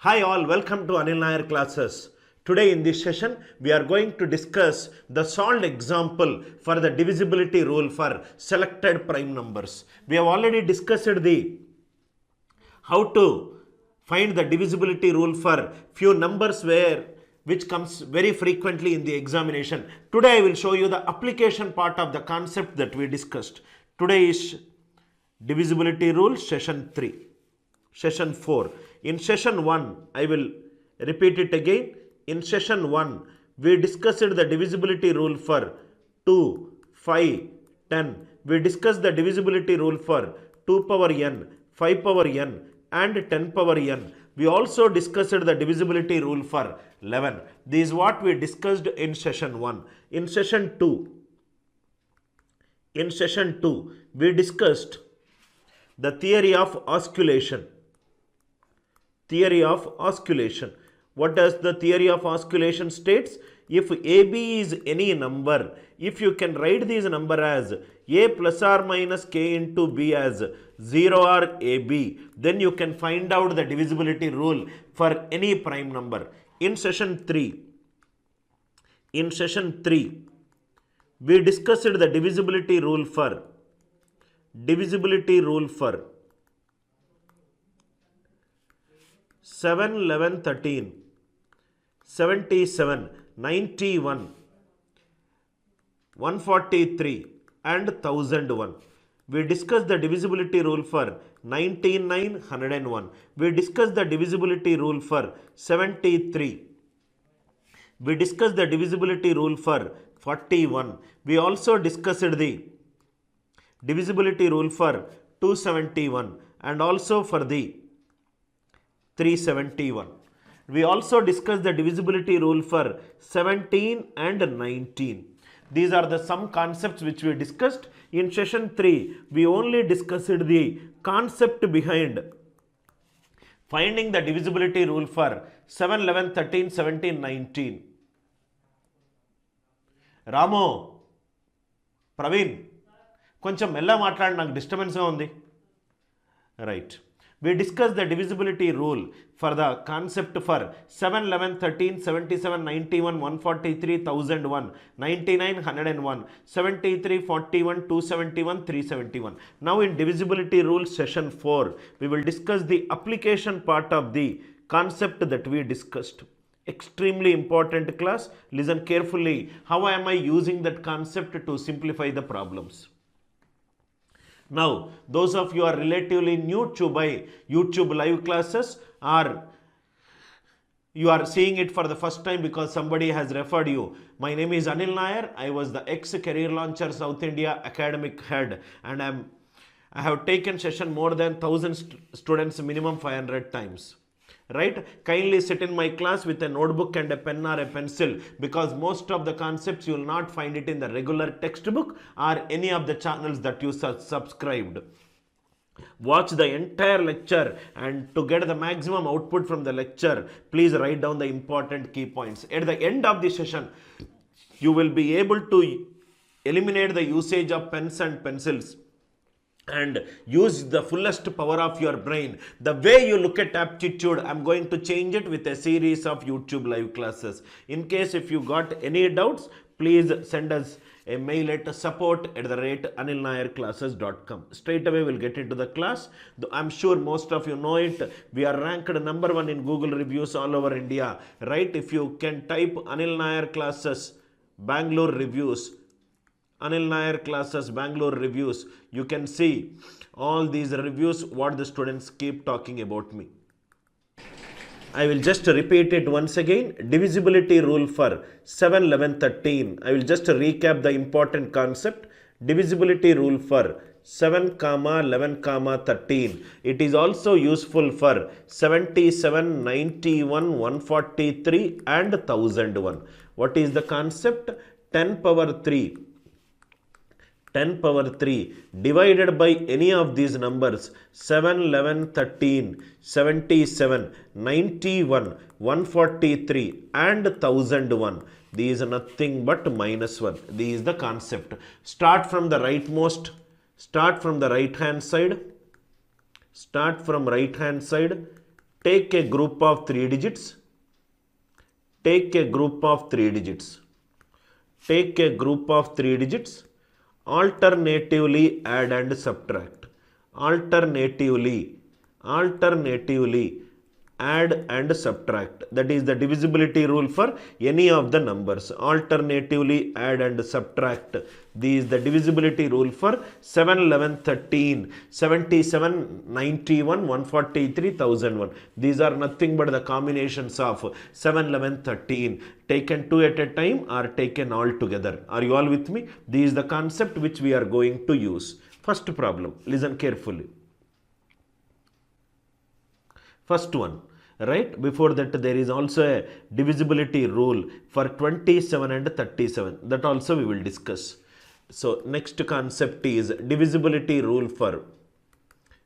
Hi all, welcome to Anil Nair classes. Today in this session, we are going to discuss the solved example for the divisibility rule for selected prime numbers. We have already discussed the how to find the divisibility rule for few numbers which comes very frequently in the examination. Today I will show you the application part of the concept that we discussed. Today is divisibility rule session 3. Session 4. In session 1, I will repeat it again. In session 1, we discussed the divisibility rule for 2, 5, 10. We discussed the divisibility rule for 2 power n, 5 power n and 10 power n. We also discussed the divisibility rule for 11. This is what we discussed in session 1. In session 2, we discussed the theory of osculation. Theory of osculation. What does the theory of osculation states? If AB is any number, if you can write this number as A plus or minus K into B as 0 or AB, then you can find out the divisibility rule for any prime number. In session 3, we discussed the divisibility rule for 7, 11, 13, 77, 91, 143 and 1001. We discussed the divisibility rule for 99, 101. We discussed the divisibility rule for 73. We discussed the divisibility rule for 41. We also discussed the divisibility rule for 271 and also for the 371. We also discussed the divisibility rule for 17 and 19. These are the some concepts which we discussed. In session 3, we only discussed the concept behind finding the divisibility rule for 7, 11, 13, 17, 19. Ramu, Praveen, కొంచెం మెల్ల మాట్లాడి నాకు డిస్టర్బెన్స్గా ఉంది. Right. We discussed the divisibility rule for the concept for 7, 11, 13, 77, 91, 143, 1001, 99, 101, 73, 41, 271, 371. Now in divisibility rule session 4, we will discuss the application part of the concept that we discussed. Extremely important class. Listen carefully. How am I using that concept to simplify the problems? Now, those of you are relatively new to my YouTube live classes or you are seeing it for the first time because somebody has referred you. My name is Anil Nair. I was the ex-Career Launcher South India academic head and I have taken session more than 1000 students minimum 500 times. Right? Kindly sit in my class with a notebook and a pen or a pencil because most of the concepts you will not find it in the regular textbook or any of the channels that you subscribed. Watch the entire lecture and to get the maximum output from the lecture, please write down the important key points. At the end of the session, you will be able to eliminate the usage of pens and pencils and use the fullest power of your brain. The way you look at aptitude, I'm going to change it with a series of YouTube live classes. In case if you got any doubts, please send us a mail at support@anilnairclasses.com. Straight away we'll get into the class. I'm sure most of you know it. We are ranked number 1 in Google reviews all over India. Right? If you can type Anil Nair classes Bangalore reviews, Anil Nair classes Bangalore reviews, you can see all these reviews what the students keep talking about me. I will just repeat it once again. Divisibility rule for 7, 11, 13. I will just recap the important concept. Divisibility rule for 7, 11, 13. It is also useful for 77, 91, 143 and 1001. What is the concept? 10 power 3 divided by any of these numbers 7, 11, 13, 77, 91, 143 and 1001. These are nothing but minus 1. This is the concept. Start from the rightmost. Start from the right hand side. Start from right hand side. take a group of 3 digits, take a group of 3 digits, take a group of 3 digits, alternatively add and subtract, alternatively add and subtract. That is the divisibility rule for any of the numbers. Alternatively add and subtract. This is the divisibility rule for 7, 11, 13, 77, 91, 143, 1001. These are nothing but the combinations of 7, 11, 13 taken two at a time or taken all together. Are you all with me? This is the concept which we are going to use. First problem, listen carefully. First one, right? Before that, there is also a divisibility rule for 27 and 37. That also we will discuss. So, next concept is divisibility rule for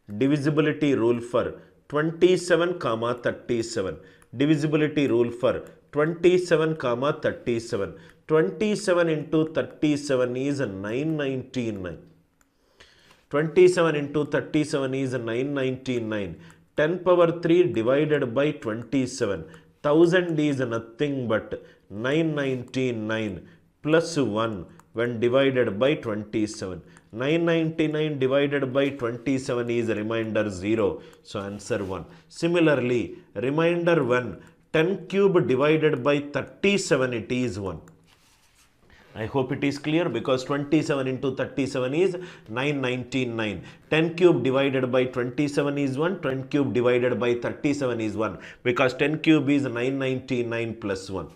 27 comma 37. Divisibility rule for 27 comma 37. 27 into 37 is 999. 27 into 37 is 999. 10 power 3 divided by 27. 1000 is nothing but 999 plus 1 when divided by 27. 999 divided by 27 is remainder 0. So answer 1. Similarly, remainder 1. 10 cube divided by 37, it is 1. I hope it is clear, because 27 into 37 is 999. 10 cube divided by 27 is 1. 10 cube divided by 37 is 1. Because 10 cube is 999 plus 1.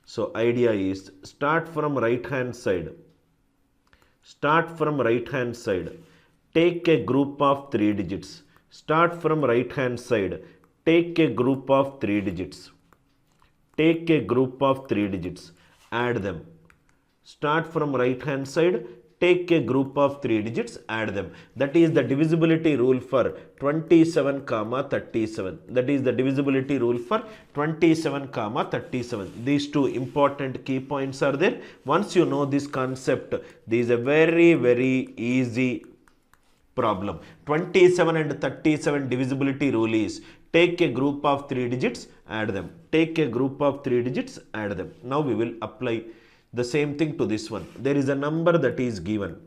So idea is, start from right hand side. Start from right hand side. Take a group of 3 digits. Start from right hand side. Take a group of 3 digits. Take a group of 3 digits. Add them. Start from right hand side, take a group of 3 digits, add them. That is the divisibility rule for 27 comma 37. That is the divisibility rule for 27 comma 37. These two important key points are there. Once you know this concept, this is a very, very easy problem. 27 and 37 divisibility rule is, take a group of 3 digits, add them. Take a group of 3 digits, add them. Now we will apply the same thing to this one. There is a number that is given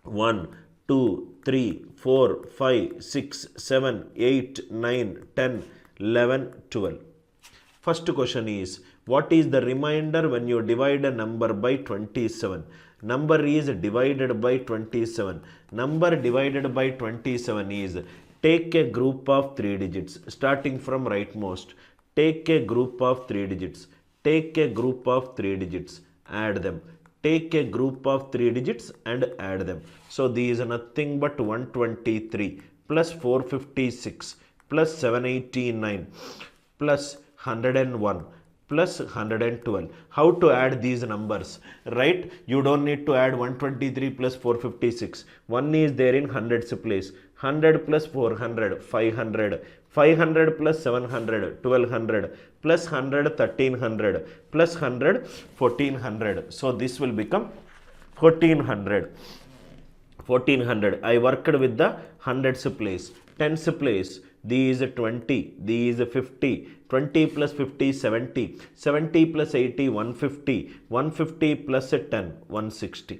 1, 2, 3, 4, 5, 6, 7, 8, 9, 10, 11, 12. First question is, what is the remainder when you divide a number by 27? Number is divided by 27. Number divided by 27 is, take a group of 3 digits starting from rightmost. Take a group of 3 digits. Take a group of 3 digits. Add them. Take a group of 3 digits and add them. So these are nothing but 123 plus 456 plus 789 plus 101 plus 112. How to add these numbers, right? You don't need to add 123 plus 456. One is there in hundreds place. 100 plus 400, 500. 500 plus 700, 1200, plus 100, 1300, plus 100, 1400. So this will become 1400. 1400. I worked with the hundreds place, tens place. These 20, these 50, 20 plus 50, 70, 70 plus 80, 150, 150 plus 10, 160.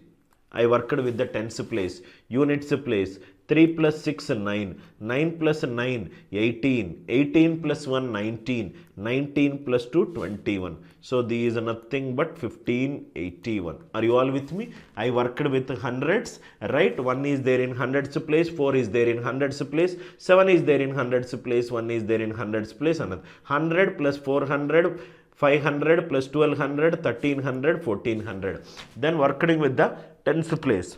I worked with the tens place, units place. 3 plus 6, 9, 9 plus 9, 18, 18 plus 1, 19, 19 plus 2, 21. So these are nothing but 1581. Are you all with me? I worked with hundreds, right? 1 is there in hundreds place, 4 is there in hundreds place, 7 is there in hundreds place, 1 is there in hundreds place, another 100 plus 400, 500 plus 1200, 1300, 1400. Then working with the tens place.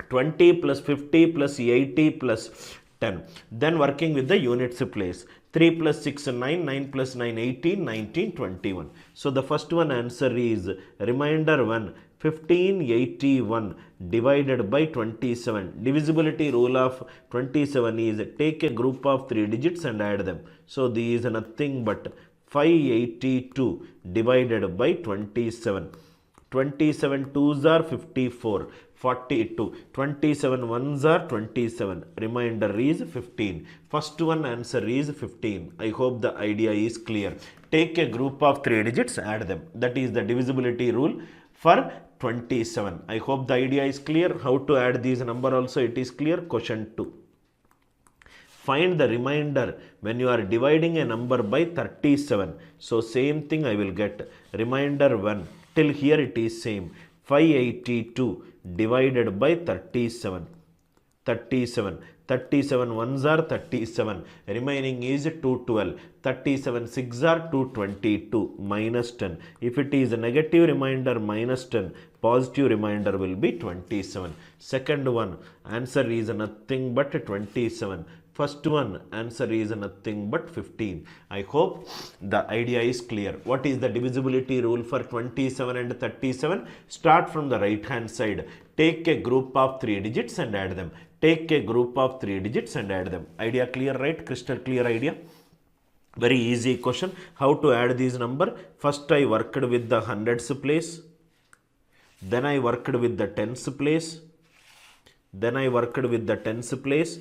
20 plus 50 plus 80 plus 10. Then working with the units place. 3 plus 6, 9, 9 plus 9, 18, 19, 21. So the first one answer is remainder 1, 1581 divided by 27. Divisibility rule of 27 is, take a group of 3 digits and add them. So these is nothing but 582 divided by 27. 27 twos are 54. 42. 27 ones are 27. Remainder is 15. First one answer is 15. I hope the idea is clear. Take a group of 3 digits, add them. That is the divisibility rule for 27. I hope the idea is clear. How to add these number also it is clear. Question 2. Find the remainder when you are dividing a number by 37. So same thing I will get. Remainder 1. Till here it is same. 582 divided by 37. 37 ones are 37. Remaining is 212. 37 6 are 222 minus 10. If it is a negative remainder minus 10, positive remainder will be 27. Second one, answer is nothing but 27. First one, answer is nothing but 15. I hope the idea is clear. What is the divisibility rule for 27 and 37? Start from the right hand side. Take a group of 3 digits and add them. Take a group of 3 digits and add them. Idea clear, right? Crystal clear idea. Very easy question. How to add these number? First I worked with the hundreds place. Then I worked with the tens place. Then I worked with the tens place.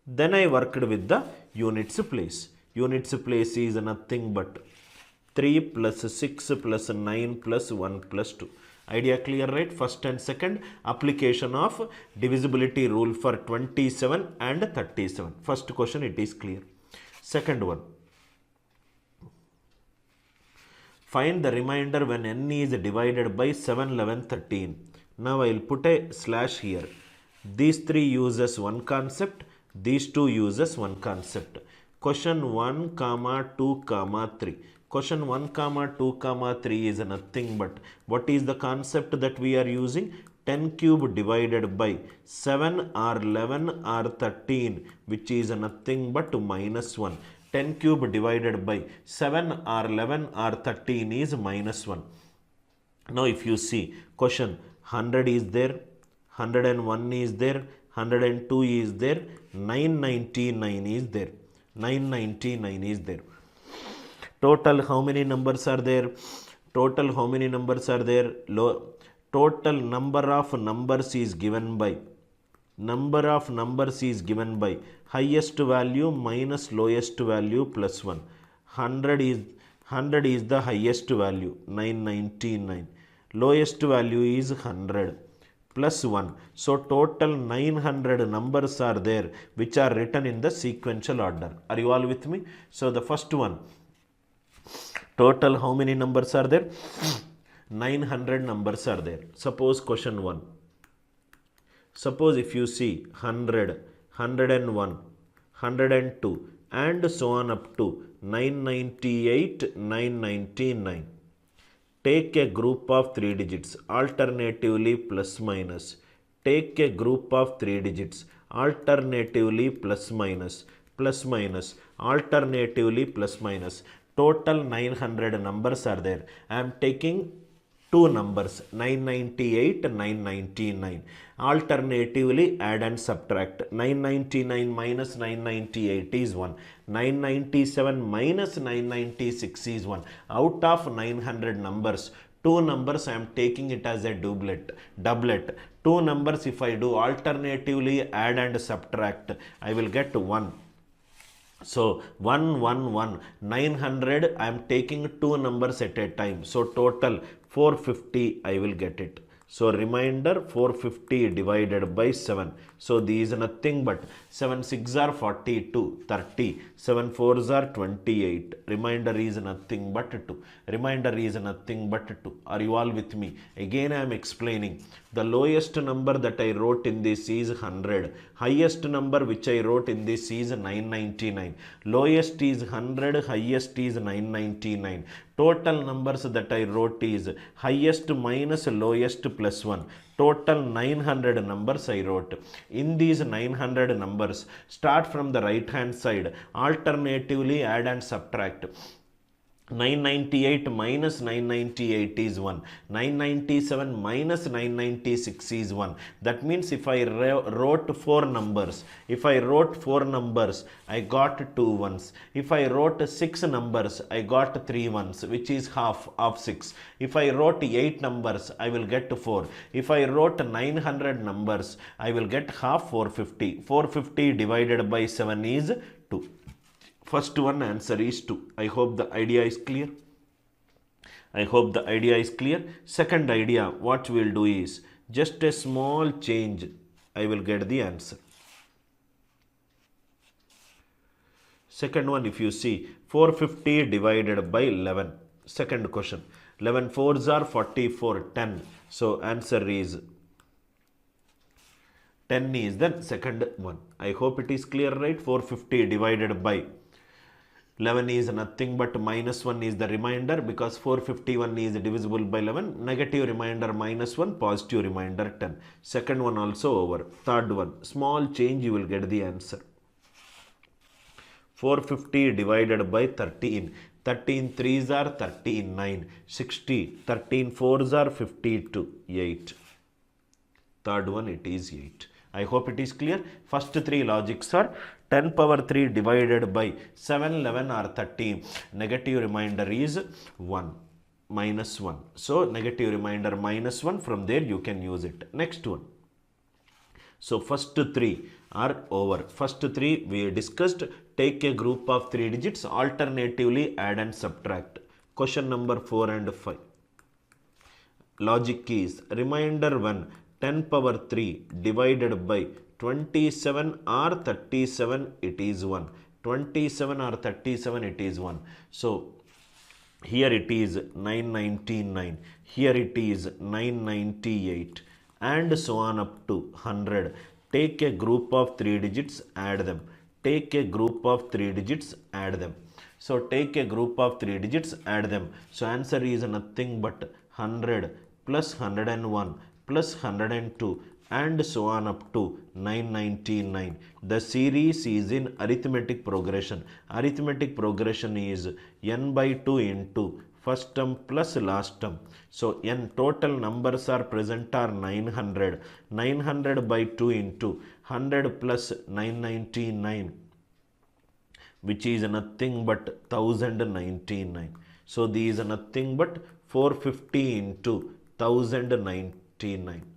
Then I worked with the units place. Units place is nothing but 3 plus 6 plus 9 plus 1 plus 2. Idea clear, right? First and second application of divisibility rule for 27 and 37. First question it is clear. Second one. Find the remainder when n is divided by 7, 11, 13. Now I will put a slash here. These three uses one concept. These two uses one concept. Question 1, 2, 3. Question 1, 2, 3 is nothing but what is the concept that we are using? 10 cube divided by 7 or 11 or 13, which is nothing but minus 1. 10 cube divided by 7 or 11 or 13 is minus 1. Now if you see question 100 is there, 101 is there, 102 is there, 999 is there. 999 is there. Total how many numbers are there? Total how many numbers are there? Total number of numbers is given by highest value minus lowest value plus 1. 100 is the highest value, 999. Lowest value is 100 plus 1. So total 900 numbers are there which are written in the sequential order. Are you all with me? So the first one, total how many numbers are there? 900 numbers are there. Suppose question 1. Suppose if you see 100, 101, 102 and so on up to 998, 999. Take a group of 3 digits alternatively plus minus. Take a group of 3 digits alternatively plus minus, alternatively plus minus. Total 900 numbers are there. I am taking two numbers 998 and 999. Alternatively add and subtract. 999 minus 998 is 1. 997 minus 996 is 1. Out of 900 numbers, two numbers I am taking it as a doublet. Two numbers if I do alternatively add and subtract, I will get 1. So 1, 900 I am taking two numbers at a time. So total 450 I will get it. So remainder 450 divided by 7. So these are nothing but 7 6 are 42, 30, 7 4s are 28. Remainder is nothing but 2. Remainder is nothing but 2. Are you all with me? Again I am explaining. The lowest number that I wrote in this is 100. Highest number which I wrote in this is 999. Lowest is 100, highest is 999. Total numbers that I wrote is highest minus lowest plus 1. Total 900 numbers I wrote. In these 900 numbers, start from the right hand side. Alternatively add and subtract. 998 minus 998 is 1. 997 minus 996 is 1. That means if I wrote 4 numbers, I got 2 ones. If I wrote 6 numbers, I got 3 ones, which is half of 6. If I wrote 8 numbers, I will get 4. If I wrote 900 numbers, I will get half 450. 450 divided by 7 is 2. First one answer is 2. I hope the idea is clear. Second idea, what we will do is just a small change. I will get the answer. Second one, if you see 450 divided by 11. Second question. 11 fours are 44, 10. So answer is 10 is the second one. I hope it is clear, right? 450 divided by 11 is nothing but minus 1 is the remainder, because 451 is divisible by 11. Negative remainder minus 1, positive remainder 10. Second one also over. Third one, small change, you will get the answer. 450 divided by 13. 13 threes are 13, 9, 60. 13 fours are 52, 8. Third one, it is 8. I hope it is clear. First 3 logics are 10 power 3 divided by 7, 11 or 30. Negative remainder is 1, minus 1. So negative remainder minus 1, from there you can use it. Next one. So first 3 are over. First 3 we discussed. Take a group of 3 digits, alternatively add and subtract. Question number 4 and 5. Logic is remainder 1. 10 power 3 divided by 27 or 37, it is 1. 27 or 37, it is 1. So here it is 999, here it is 998, and so on up to 100. Take a group of 3 digits, add them. Take a group of 3 digits, add them. So take a group of 3 digits, add them. So answer is nothing but 100 plus 101 plus 102 and so on up to 999. The series is in arithmetic progression. Arithmetic progression is n by 2 into first term plus last term. So n total numbers are present are 900. 900 by 2 into 100 plus 999, which is nothing but 1099. So these are nothing but 450 into 1099.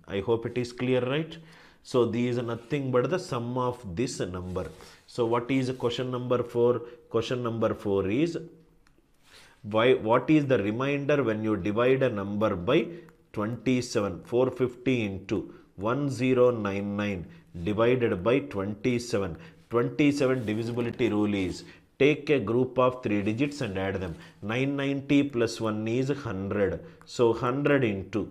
I hope it is clear, right? So these are nothing but the sum of this number. So what is question number 4? Question number 4 is what is the remainder when you divide a number by 27? 450 into 1099 divided by 27. 27 divisibility rule is take a group of 3 digits and add them. 990 plus 1 is 100. So 100 into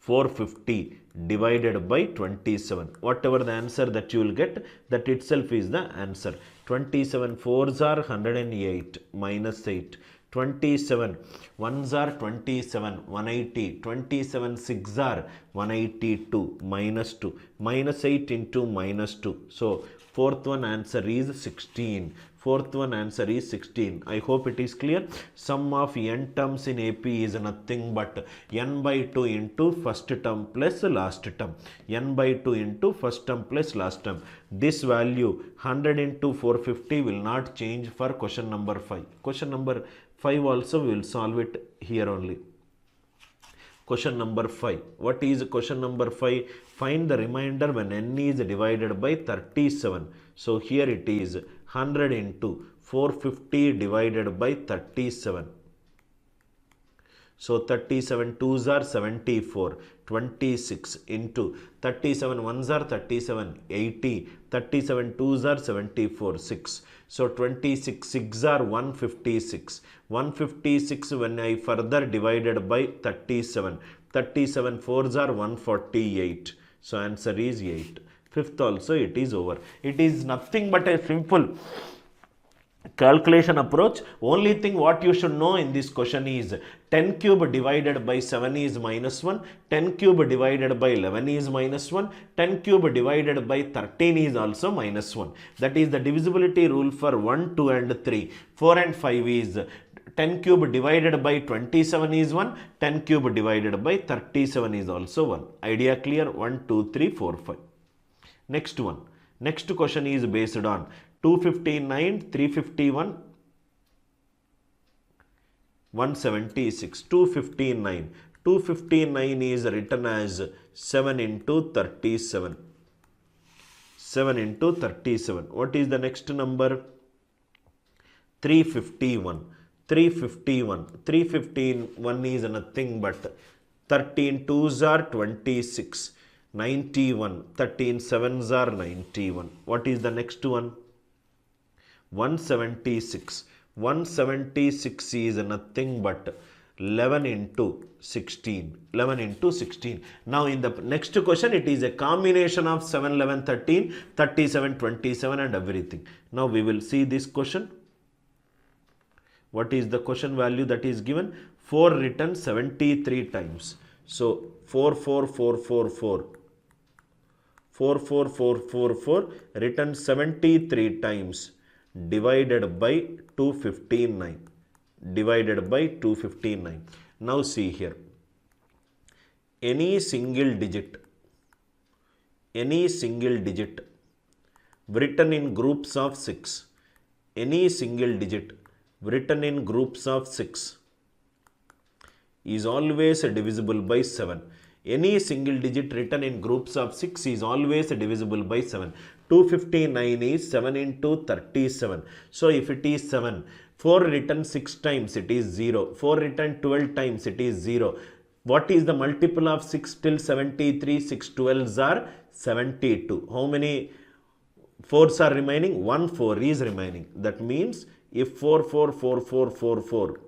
450 divided by 27. Whatever the answer that you will get, that itself is the answer. 27 fours are 108 minus 8. 27 ones are 27, 180. 27 six are 182 minus 2. Minus 8 into minus 2. So fourth one answer is 16. Fourth one answer is 16. I hope it is clear. Sum of n terms in AP is nothing but n by 2 into first term plus last term. N by 2 into first term plus last term. This value 100 into 450 will not change for question number 5. Question number 5 also we will solve it here only. Question number 5. What is question number 5? Find the remainder when n is divided by 37. So here it is 100 into 450 divided by 37. So 37 twos are 74, 26 into 37 ones are 37, 80, 37 twos are 74, 6. So 26 6 are 156. 156 when I further divided by 37. 37 fours are 148. So answer is 8. Fifth also it is over. It is nothing but a simple calculation approach. Only thing what you should know in this question is 10 cube divided by 7 is minus 1, 10 cube divided by 11 is minus 1, 10 cube divided by 13 is also minus 1. That is the divisibility rule for 1, 2 and 3. 4 and 5 is 10 cube divided by 27 is 1, 10 cube divided by 37 is also 1. Idea clear? 1, 2, 3, 4, 5. Next one. Next question is based on 259, 351, 176. 259. 259 is written as 7 into 37. 7 into 37. What is the next number? 351. 351. 351 is nothing but 13 2s are 26. 91. 13 7s are 91. What is the next one? 176. 176 is nothing but 11 into 16. 11 into 16. Now in the next question, it is a combination of 7, 11, 13, 37, 27 and everything. Now we will see this question. What is the question value that is given? 4 written 73 times. So 4, 4, 4, 4, 4. 4, 4, 4, 4, 4 written 73 times divided by 259. Divided by 259. Now see here. Any single digit written in groups of 6. Any single digit written in groups of 6 is always divisible by 7. Any single digit written in groups of 6 is always divisible by 7. 259 is 7 into 37. So if it is 7, 4 written 6 times, it is 0. 4 written 12 times, it is 0. What is the multiple of 6 till 73? 6 12s are 72. How many 4s are remaining? 1 4 is remaining. That means if 4 4 4 4 4 4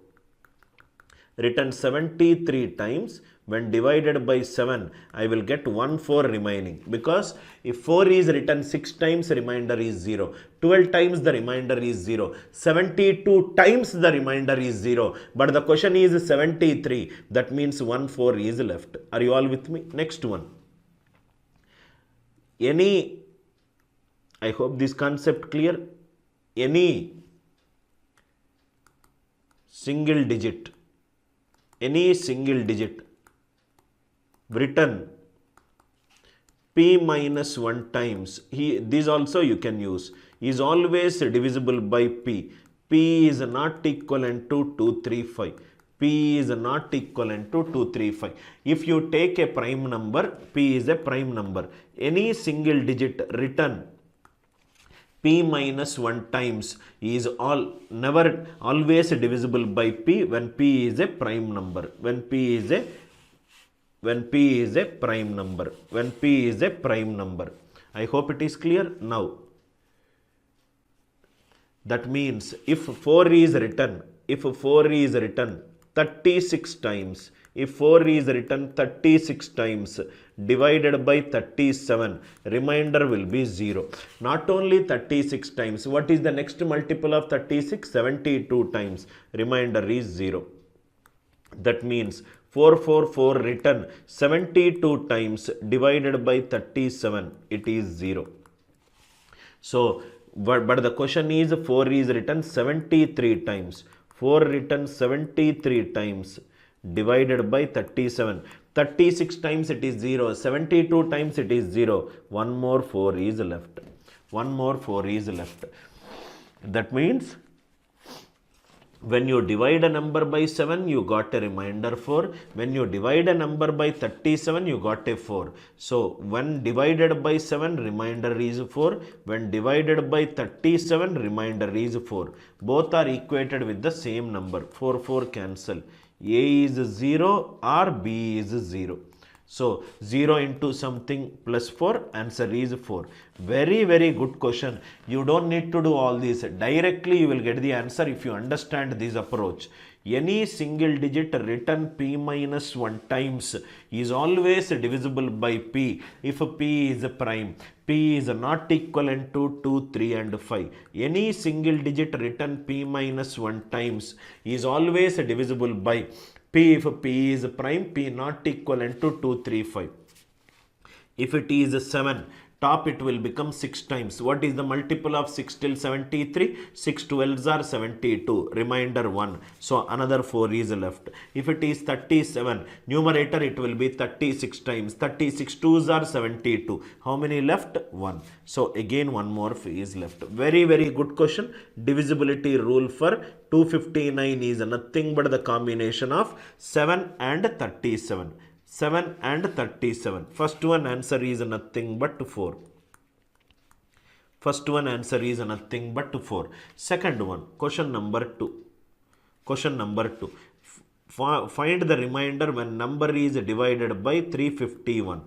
written 73 times, when divided by 7, I will get 1 4 remaining. Because if 4 is written 6 times, remainder is 0. 12 times the remainder is 0. 72 times the remainder is 0. But the question is 73. That means 1 4 is left. Are you all with me? Next one. Any, I hope this concept clear. Any single digit written p minus 1 times, this also you can use, is always divisible by p. P is not equivalent to 235. P is not equivalent to 235. If you take a prime number, p is a prime number. Any single digit written p minus 1 times is never always divisible by p when p is a prime number. When p is a prime number. When p is a prime number. I hope it is clear now. That means if 4 is written 36 times, if 4 is written 36 times divided by 37, remainder will be 0. Not only 36 times, what is the next multiple of 36? 72 times, remainder is 0. That means 4 4 4 written 72 times divided by 37, it is 0. So, but the question is 4 is written 73 times. 4 written 73 times divided by 37. 36 times it is 0. 72 times it is 0. One more 4 is left. One more 4 is left. That means when you divide a number by 7, you got a remainder 4. When you divide a number by 37, you got a 4. So, when divided by 7, remainder is 4. When divided by 37, remainder is 4. Both are equated with the same number. 4, 4 cancel. A is 0 or B is 0. So, 0 into something plus 4, answer is 4. Very, very good question. You don't need to do all this. Directly you will get the answer if you understand this approach. Any single digit written p minus 1 times is always divisible by p if p is a prime. P is not equivalent to 2, 3 and 5. Any single digit written p minus 1 times is always divisible by p if p is prime, p not equivalent to 2, 3, 5. If it is 7, Top it will become 6 times. What is the multiple of 6 till 73? 6 12s are 72. Remainder 1. So another 4 is left. If it is 37, numerator it will be 36 times. 36 2s are 72. How many left? 1. So again one more is left. Very good question. Divisibility rule for 259 is nothing but the combination of 7 and 37. 7 and 37. First one answer is nothing but 4. First one answer is nothing but 4. Second one, question number 2. Question number 2. Find the remainder when number is divided by 351.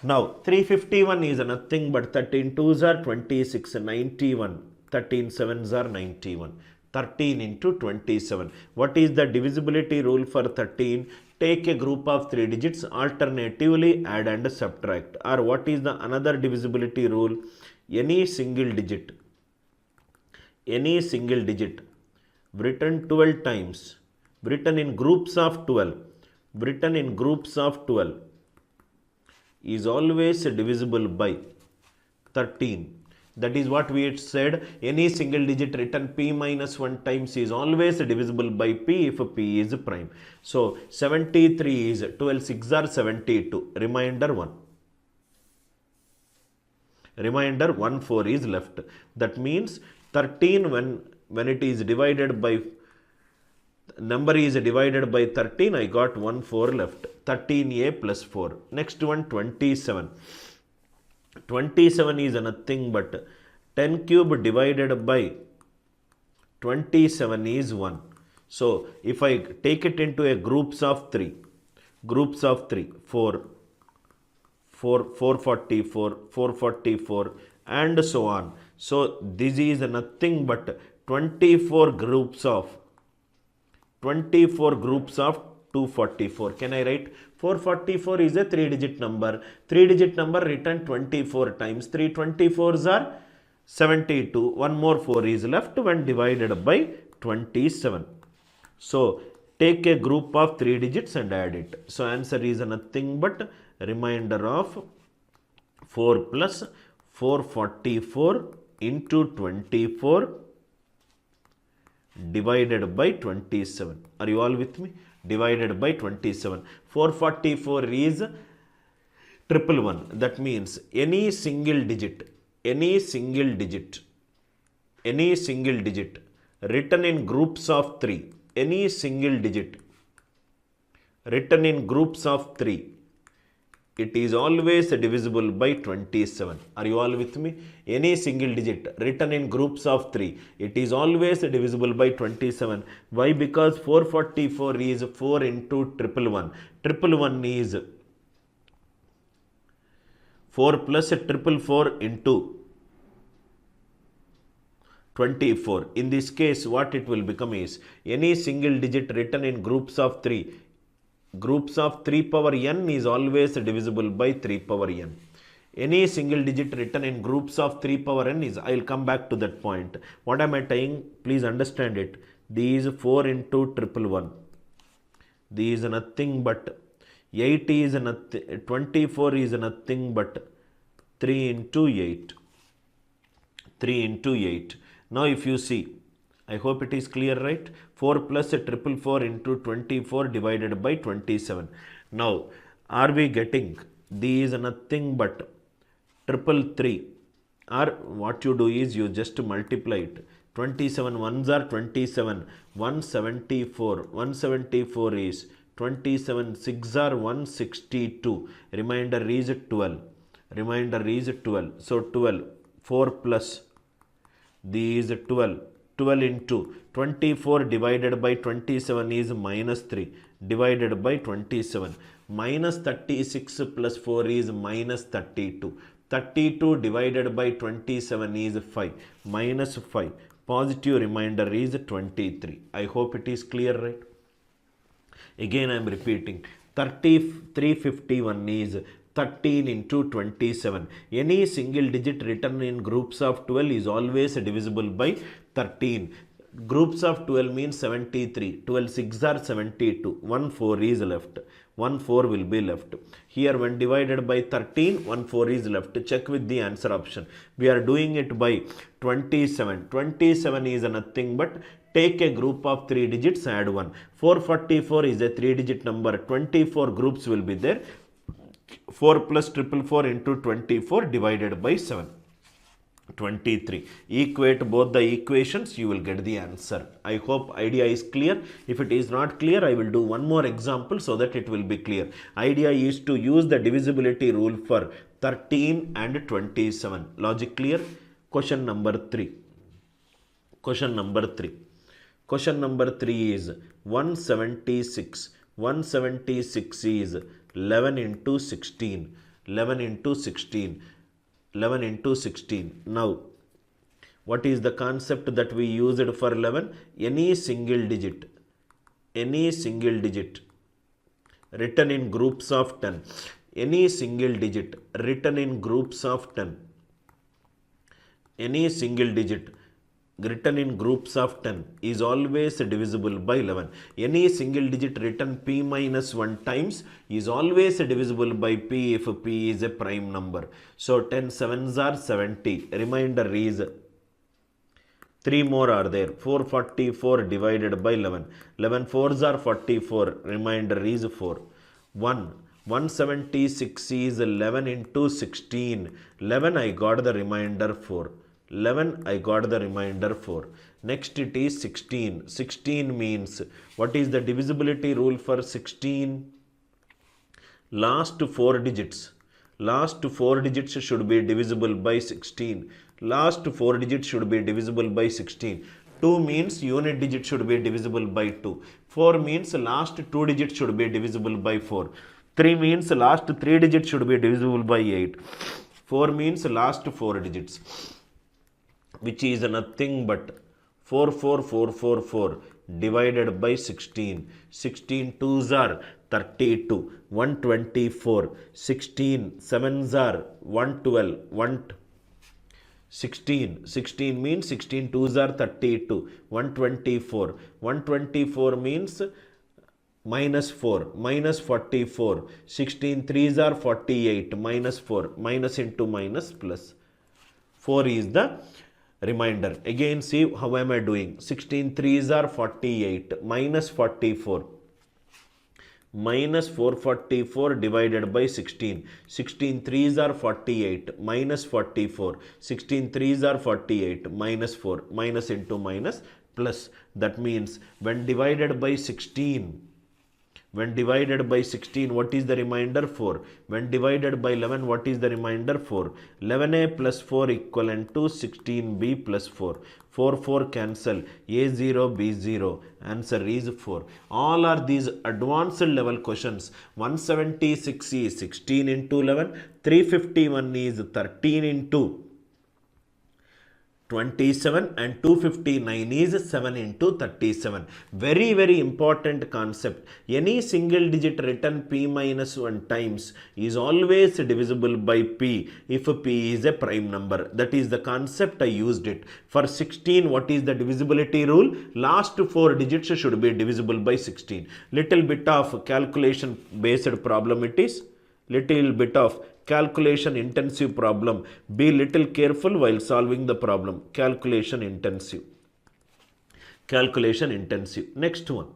Now, 351 is nothing but 13 2s are 26, 91. 13 7s are 91. 13 into 27. What is the divisibility rule for 13? Take a group of 3 digits, alternatively add and subtract. Or what is the another divisibility rule? Any single digit written 12 times, written in groups of 12, is always divisible by 13. That is what we had said. Any single digit written p minus 1 times is always divisible by p if p is prime. So 73 is 12 6 are 72. Remainder 1. Remainder 1 4 is left. That means 13 when it is divided by number is divided by 13, I got 1 4 left. 13a plus 4. Next one 27. 27 is nothing but 10 cube divided by 27 is 1. So if I take it into a groups of 3, 4, 444, 444 and so on. So this is nothing but 24 groups of 244. Can I write? 444 is a 3-digit number. 3-digit number written 24 times. 3 24s are 72. One more 4 is left when divided by 27. So take a group of 3 digits and add it. So answer is nothing but remainder of 4 plus 444 into 24 divided by 27. Are you all with me? Divided by 27. 444 is 111. That means any single digit written in groups of 3, any single digit written in groups of 3, it is always divisible by 27. Are you all with me? Any single digit written in groups of 3, it is always divisible by 27. Why? Because 444 is 4 into 111. 111 is 4 plus 444 into 24. In this case, what it will become is any single digit written in groups of 3. Groups of 3 power n is always divisible by 3 power n. Any single digit written in groups of 3 power n is, I will come back to that point. What am I saying? Please understand it. These 4 into 111. These is nothing but 8 is nothing, 24 is nothing but 3 into 8. 3 into 8. Now if you see, I hope it is clear, right? 4 plus 444 into 24 divided by 27. Now, are we getting these nothing but 333? Or what you do is you just multiply it. 27 ones are 27. 174. 174 is 27. 6 are 162. Remainder is 12. Remainder is 12. So 12. 4 plus these 12. 12 into 24 divided by 27 is minus 3 divided by 27. Minus 36 plus 4 is minus 32. 32 divided by 27 is 5. Minus 5. Positive remainder is 23. I hope it is clear, right? Again I am repeating. 351 is 13 into 27. Any single digit written in groups of 12 is always divisible by 13. Groups of 12 means 73. 12 6 are 72. 1 4 is left. 1 4 will be left. Here when divided by 13, 1 4 is left. Check with the answer option. We are doing it by 27. 27 is nothing but take a group of 3 digits, add 1. 444 is a 3 digit number. 24 groups will be there. 4 plus 444 into 24 divided by 7. 23. Equate both the equations, you will get the answer. I hope idea is clear. If it is not clear, I will do one more example so that it will be clear. Idea is to use the divisibility rule for 13 and 27. Logic clear? Question number 3. Question number 3. Question number 3 is 176. 176 is 11 into 16. 11 into 16. 11 into 16. Now, what is the concept that we used for 11? Any single digit written in groups of 10. Any single digit written in groups of 10. Any single digit written in groups of 10 is always divisible by 11. Any single digit written p minus 1 times is always divisible by p if p is a prime number. So 10 sevens are 70. Remainder is 3 more are there. 444 divided by 11. 11 fours are 44. Remainder is 4. 176 is 11 into 16. 11 I got the remainder 4. 11 I got the remainder 4. Next it is 16. 16 means what is the divisibility rule for 16? Last 4 digits. Last 4 digits should be divisible by 16. Last 4 digits should be divisible by 16. 2 means unit digit should be divisible by 2. 4 means last 2 digits should be divisible by 4. 3 means last 3 digits should be divisible by 8. 4 means last 4 digits, which is nothing but 44444 divided by 16. 16 twos are 32. 124. 16 sevens are 112. 16 means 16 twos are 32. 124. 124 means minus 4. Minus 44. 16 threes are 48. Minus 4. Minus into minus plus. 4 is the remainder. Again see how am I doing. 16 threes are 48. Minus 44. Minus 444 divided by 16. 16 threes are 48. Minus 44. 16 threes are 48. Minus 4. Minus into minus plus. That means when divided by 16, what is the remainder? 4. When divided by 11, what is the remainder? 4. 11a plus 4 equivalent to 16b plus 4. 4 cancel. A0, B0. Answer is 4. All are these advanced level questions. 176 is 16 into 11. 351 is 13 into 27 and 259 is 7 into 37. Very, very important concept. Any single digit written p minus 1 times is always divisible by p if p is a prime number. That is the concept I used it. For 16, what is the divisibility rule? Last 4 digits should be divisible by 16. Little bit of calculation based problem it is. Little bit of calculation intensive problem. Be little careful while solving the problem. Calculation intensive. Next one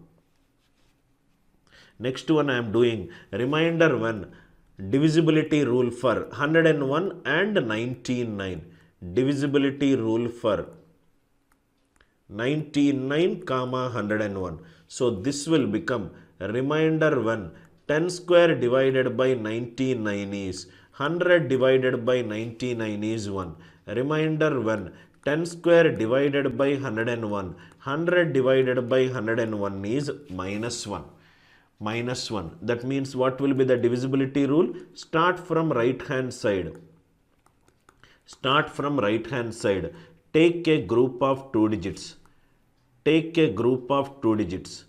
I am doing remainder 1 divisibility rule for 101 and 99. Divisibility rule for 99 comma 101. So this will become remainder 1. 10 square divided by 99 is 100 divided by 99 is 1. Remainder 1. 10 square divided by 101. 100 divided by 101 is minus 1. Minus 1. That means what will be the divisibility rule? Start from right hand side. Take a group of 2 digits. Take a group of 2 digits.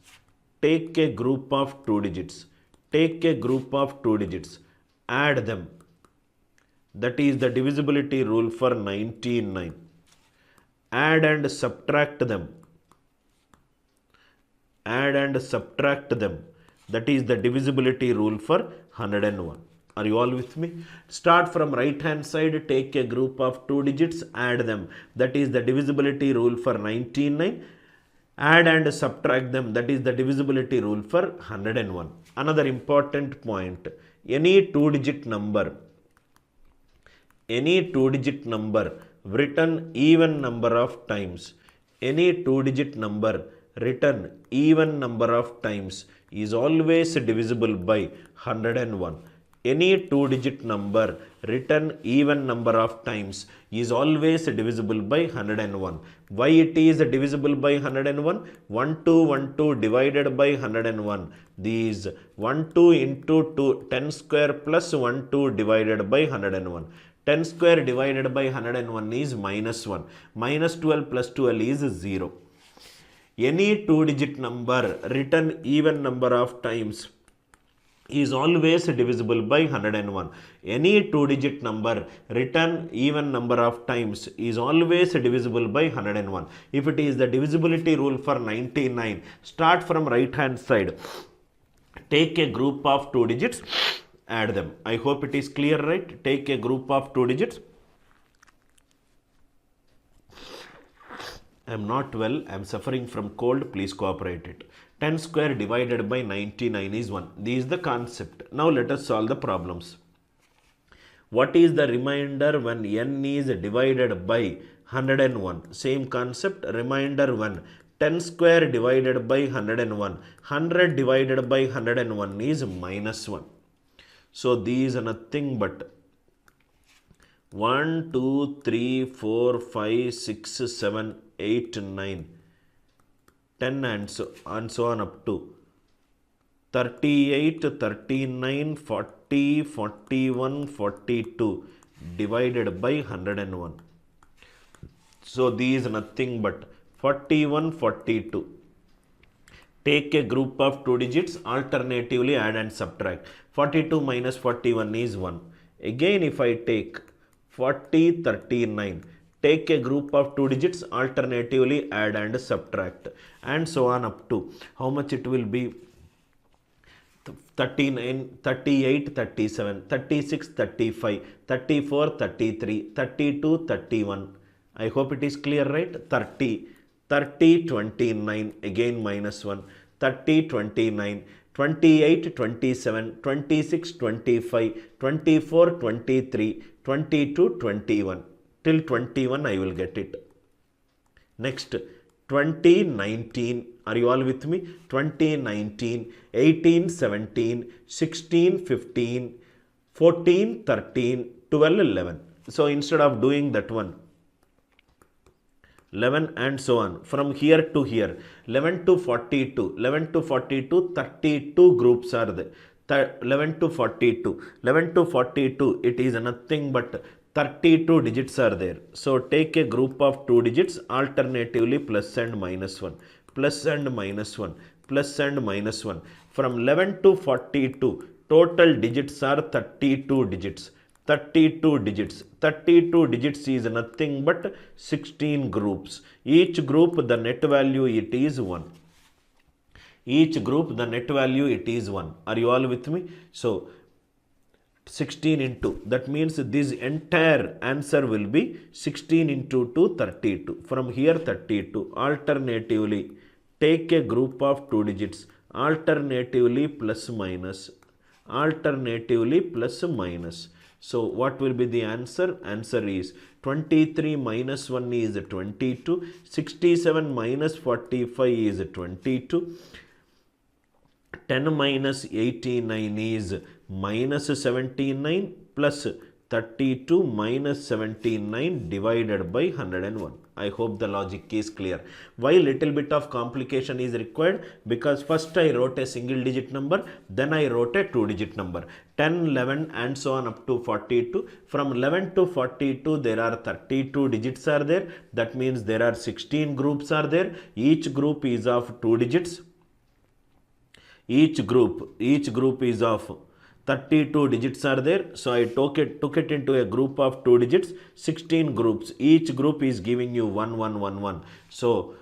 Add them. That is the divisibility rule for 99. Add and subtract them. add and subtract them. That is the divisibility rule for 101. Are you all with me? Start from right hand side, take a group of 2 digits, add them. That is the divisibility rule for 99. Add and subtract them. That is the divisibility rule for 101. Another important point, any 2-digit number written even number of times, any 2-digit number written even number of times is always divisible by 101. Any 2-digit number written even number of times is always divisible by 101. Why it is divisible by 101? 1212 divided by 101. These 12 into 2, 10 square plus 12 divided by 101. 10 square divided by 101 is minus 1. Minus 12 plus 12 is 0. Any 2-digit number written even number of times is always divisible by 101. Any 2-digit number written even number of times is always divisible by 101. If it is the divisibility rule for 99, start from right hand side. Take a group of 2 digits, add them. I hope it is clear, right? Take a group of 2 digits. I am not well, I am suffering from cold, please cooperate it. 10 square divided by 99 is 1. This is the concept. Now let us solve the problems. What is the remainder when n is divided by 101? Same concept, remainder when 10 square divided by 101. 100 divided by 101 is minus 1. So these are nothing but 1, 2, 3, 4, 5, 6, 7, 8, 9, 10 and so on up to 38, 39, 40, 41, 42 divided by 101. So these are nothing but 41, 42. Take a group of 2 digits, alternatively add and subtract. 42 minus 41 is 1. Again if I take 40, 39, take a group of 2 digits, alternatively add and subtract, and so on up to how much it will be? 39, 38, 37, 36, 35, 34, 33, 32, 31. I hope it is clear, right? 30, 30, 29, again minus 1, 30, 29, 28, 27, 26, 25, 24, 23, 22, 21. Till 21 I will get it. Next, 2019. Are you all with me? 2019, 18, 17, 16, 15, 14, 13, 12, 11. So instead of doing that one, 11 and so on, from here to here, 11 to 42, 11 to 42, 32 groups are there. 11 to 42, 11 to 42, it is nothing but 32 digits are there. So take a group of 2 digits, alternatively plus and minus 1, plus and minus 1, plus and minus 1. From 11 to 42, total digits are 32 digits. 32 digits. 32 digits is nothing but 16 groups. Each group, the net value, it is 1. Each group, the net value, it is 1. Are you all with me? So 16 into, that means this entire answer will be 16 into 2, 32. From here 32, alternatively take a group of 2 digits, alternatively plus minus, alternatively plus minus. So what will be the answer? Answer is 23 minus 1 is 22, 67 minus 45 is 22, 10 minus 89 is minus 79, plus 32 minus 79 divided by 101. I hope the logic is clear. Why little bit of complication is required? Because first I wrote a single digit number, then I wrote a 2-digit number. 10, 11 and so on up to 42. From 11 to 42 there are 32 digits are there. That means there are 16 groups are there. Each group is of 2 digits. Each group is of 32 digits are there. So I took it into a group of 2 digits, 16 groups. Each group is giving you 1, 1, 1, 1. So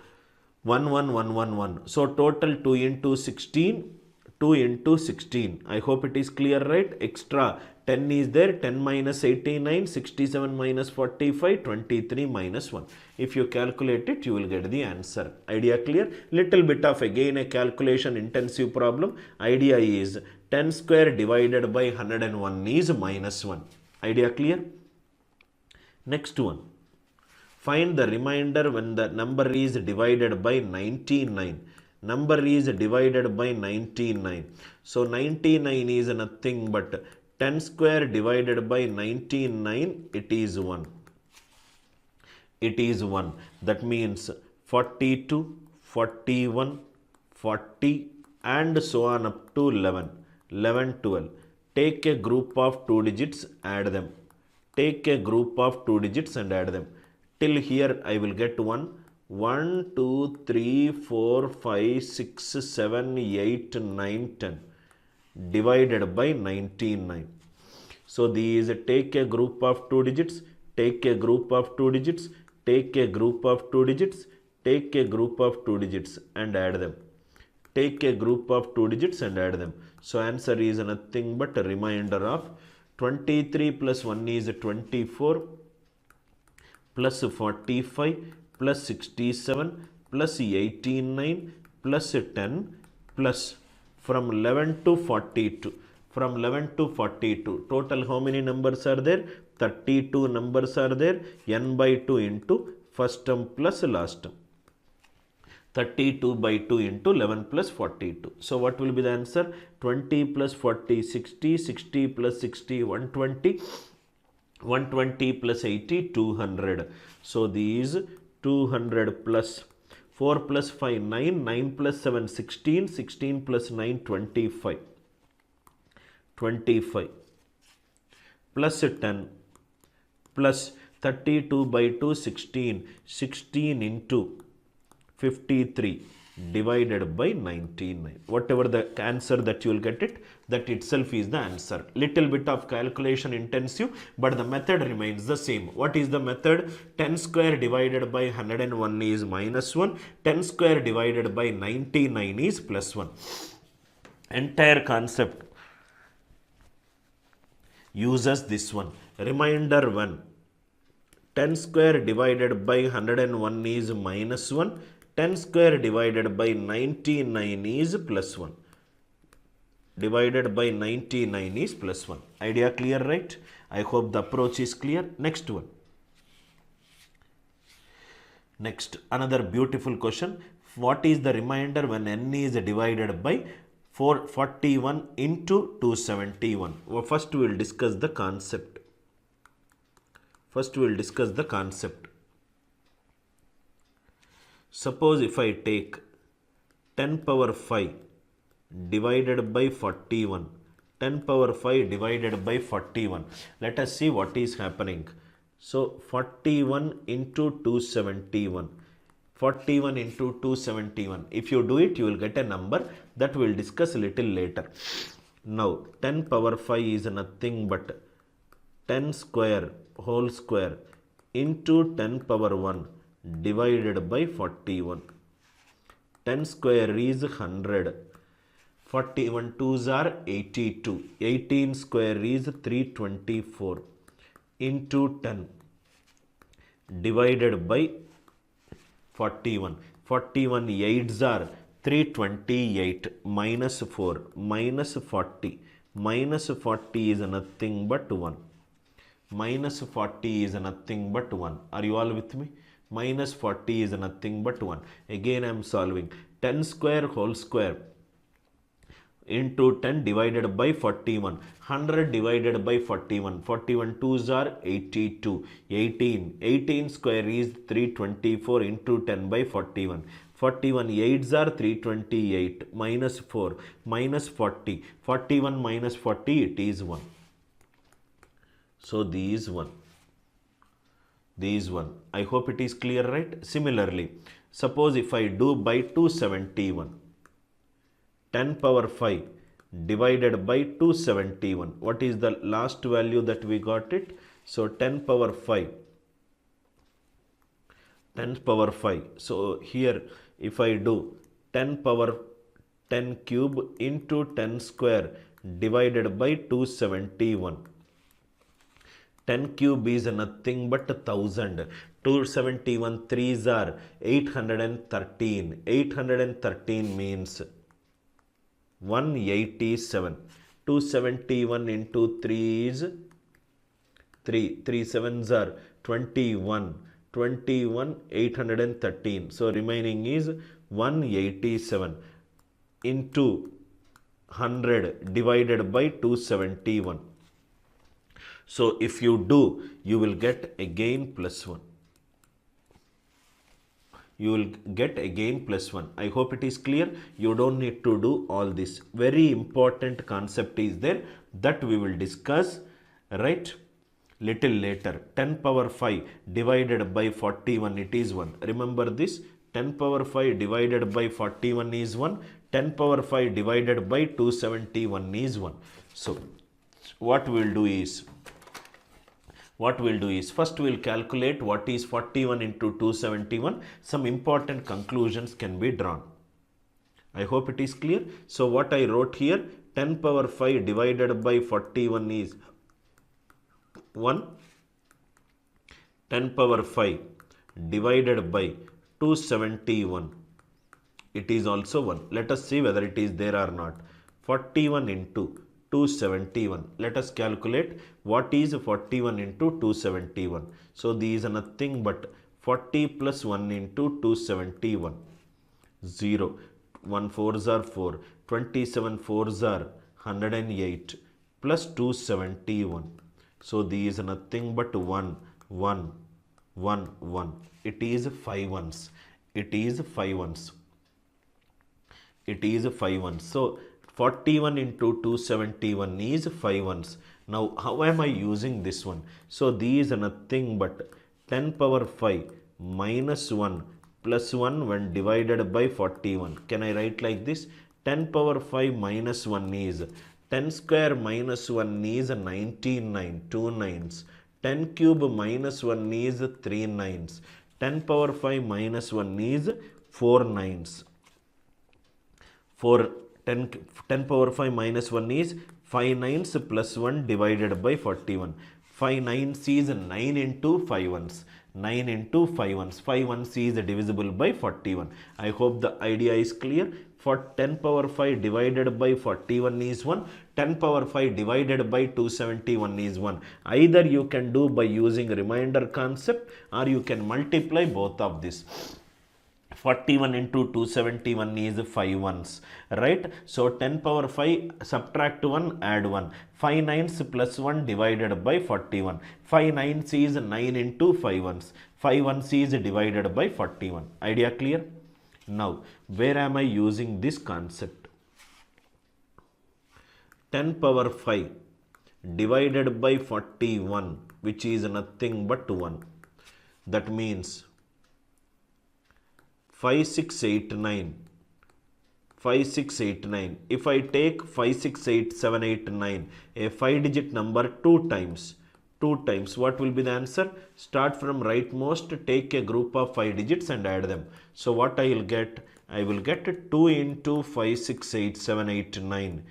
1, 1, 1, 1, 1. So total 2 into 16, 2 into 16. I hope it is clear, right? Extra 10 is there, 10 minus 89, 67 minus 45, 23 minus 1. If you calculate it, you will get the answer. Idea clear? Little bit of again a calculation intensive problem. Idea is 10 square divided by 101 is minus 1. Idea clear? Next one. Find the remainder when the number is divided by 99. Number is divided by 99. So 99 is nothing but 10 square divided by 99, it is 1. It is 1. That means 42, 41, 40 and so on up to 11. 11, 12. Take a group of 2 digits, add them. Take a group of 2 digits and add them. Till here I will get 1. 1, 2, 3, 4, 5, 6, 7, 8, 9, 10. Divided by 99. So these take a group of 2 digits, take a group of 2 digits, take a group of 2 digits, take a group of 2 digits and add them. Take a group of 2 digits and add them. So answer is nothing but a remainder of 23 plus 1 is 24 plus 45 plus 67 plus 89 plus 10 plus from 11 to 42. From 11 to 42. Total how many numbers are there? 32 numbers are there. N by 2 into first term plus last term. 32 by 2 into 11 plus 42. So what will be the answer? 20 plus 40, 60, 60 plus 60, 120. 120 plus 80, 200. So these 200 plus 4 plus 5, 9, 9 plus 7, 16, 16 plus 9, 25. 25 plus 10 plus 32 by 2, 16, 16 into 53 divided by 99. Whatever the answer that you will get it, that itself is the answer. Little bit of calculation intensive, but the method remains the same. What is the method? 10 square divided by 101 is minus 1. 10 square divided by 99 is plus 1. Entire concept uses this one. Reminder 1. 10 square divided by 101 is minus 1. 10 square divided by 99 is plus 1. Divided by 99 is plus 1. Idea clear, right? I hope the approach is clear. Next one. Next, another beautiful question. What is the remainder when n is divided by 441 into 271? Well, first we will discuss the concept. Suppose if I take 10 power 5 divided by 41, 10 power 5 divided by 41. Let us see what is happening. So 41 into 271. 41 into 271. If you do it, you will get a number that we will discuss a little later. Now 10 power 5 is nothing but 10 square whole square into 10 power 1 divided by 41. 10 square is 100. 41 2s are 82. 18 square is 324 into 10 divided by 41. 41 8s are 328 minus 4 minus 40. Minus 40 is nothing but 1. Minus 40 is nothing but 1. Are you all with me? Minus 40 is nothing but 1. Again I am solving. 10 square whole square into 10 divided by 41. 100 divided by 41. 41 2s are 82. 18 square is 324 into 10 by 41. 41 8s are 328 minus 4 minus 40. 41 minus 40, it is 1. So these 1. I hope it is clear, right? Similarly, suppose if I do by 271. 10 power 5 divided by 271. What is the last value that we got it? So 10 power 5. 10 power 5. So here if I do 10 power 10 cube into 10 square divided by 271. 10 cube is nothing but 1000. 271 threes are 813. 813 means 187. 271 into 3 is 3. 3 sevens are 21. 21 813. So remaining is 187 into 100 divided by 271. So if you do, you will get again plus 1. You will get again plus 1. I hope it is clear. You don't need to do all this. Very important concept is there that we will discuss, right, little later. 10 power 5 divided by 41, it is 1. Remember this, 10 power 5 divided by 41 is 1. 10 power 5 divided by 271 is 1. So what we will do is, first we will calculate what is 41 into 271. Some important conclusions can be drawn. I hope it is clear. So what I wrote here, 10 power 5 divided by 41 is 1. 10 power 5 divided by 271, it is also 1. Let us see whether it is there or not. 41 into 271. Let us calculate what is 41 into 271. So these are nothing but 40 plus 1 into 271. 0. 1 4s are 4. 27 4s are 108 plus 271. So these are nothing but 1, 1, 1, 1. It is 5 ones. It is 5 ones. It is 5 ones. So 41 into 271 is 5 ones. Now how am I using this one? So these are nothing but 10 power 5 minus 1 plus 1 when divided by 41. Can I write like this? 10 power 5 minus 1 is 10 square minus 1 is 99, 2 nines. 10 cube minus 1 is 3 nines. 10 power 5 minus 1 is 4 nines. 10 power 5 minus 1 is 5 nines plus 1 divided by 41. 5 nines is 9 into 5 ones. 9 into 5 ones. 5 ones is divisible by 41. I hope the idea is clear. For 10 power 5 divided by 41 is 1. 10 power 5 divided by 271 is 1. Either you can do by using remainder concept or you can multiply both of this. 41 into 271 is 5 ones, right? So 10 power 5 subtract 1 add 1. 5 nines plus 1 divided by 41. 5 nines is 9 into 5 ones. 5 ones is divided by 41. Idea clear? Now where am I using this concept? 10 power 5 divided by 41, which is nothing but 1. That means 5689. 5689. If I take 568789, a 5-digit number 2 times, what will be the answer? Start from rightmost, take a group of 5 digits and add them. So what I will get? I will get 2 into 568789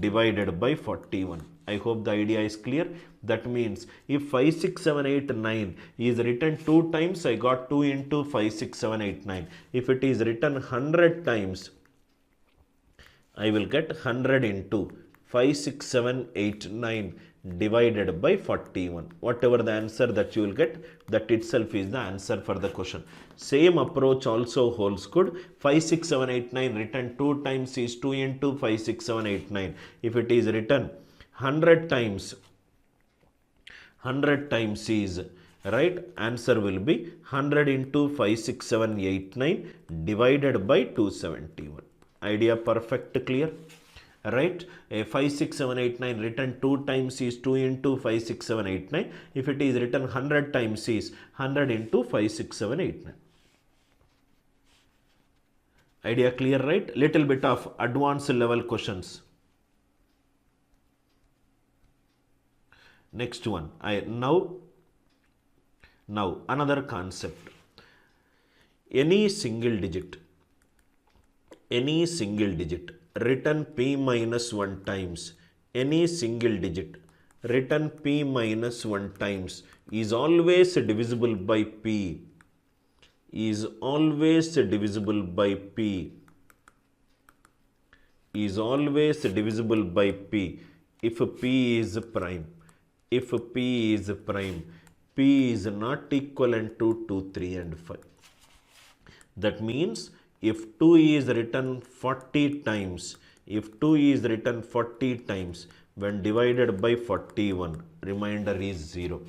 divided by 41. I hope the idea is clear. That means if 56789 is written 2 times, I got 2 into 56789. If it is written 100 times, I will get 100 into 56789 divided by 41. Whatever the answer that you will get, that itself is the answer for the question. Same approach also holds good. 56789 written 2 times is 2 into 56789. If it is written 100 times is, right, answer will be 100 into 56789 divided by 271. Idea perfect clear? Right? A 56789 written 2 times is 2 into 56789. If it is written 100 times is 100 into 56789. Idea clear, right? Little bit of advanced level questions. Next one. Now another concept. Any single digit any single digit written p minus 1 times, any single digit written p minus 1 times is always divisible by p, is always divisible by p, is always divisible by p if p is prime, if p is prime, p is not equivalent to 2, 3 and 5. That means if 2 is written 40 times, if 2 is written 40 times, when divided by 41, remainder is 0.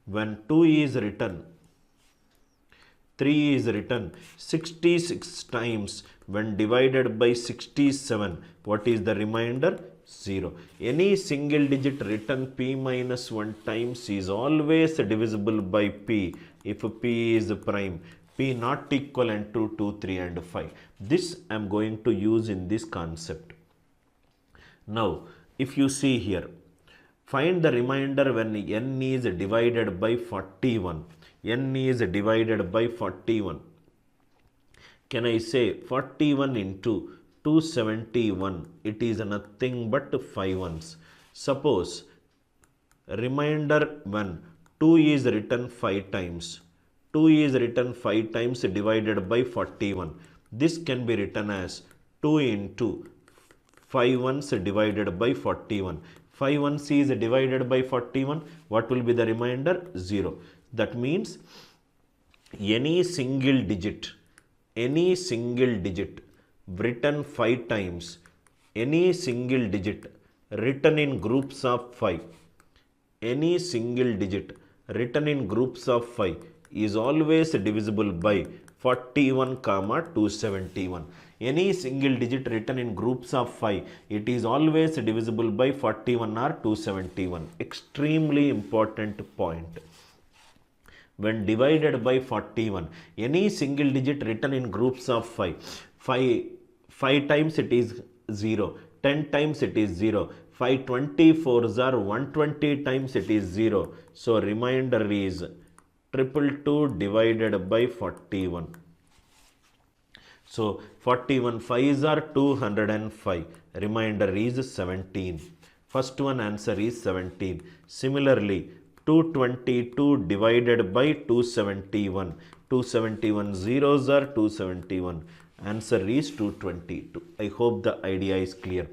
When 2 is written, 3 is written 66 times, when divided by 67, what is the remainder? 0. Any single digit written p minus 1 times is always divisible by p if p is prime, p not equivalent to 2, 3 and 5. This I am going to use in this concept. Now, if you see here, find the remainder when n is divided by 41. n is divided by 41. Can I say 41 into 271? It is nothing but 5 ones. Suppose remainder when 2 is written 5 times, 2 is written 5 times divided by 41. This can be written as 2 into 5 ones divided by 41. 5 ones is divided by 41. What will be the remainder? 0. That means any single digit written 5 times, any single digit written in groups of 5, any single digit written in groups of 5 is always divisible by 41, 271. Any single digit written in groups of 5, it is always divisible by 41 or 271. Extremely important point. When divided by 41, any single digit written in groups of 5 times it is 0, 10 times it is 0, 5 24s are 120 times it is 0. So remainder is 222 divided by 41. So 41 5s are 205. Remainder is 17. First one answer is 17. Similarly, 222 divided by 271. 271 zeros are 271. Answer is 222. I hope the idea is clear.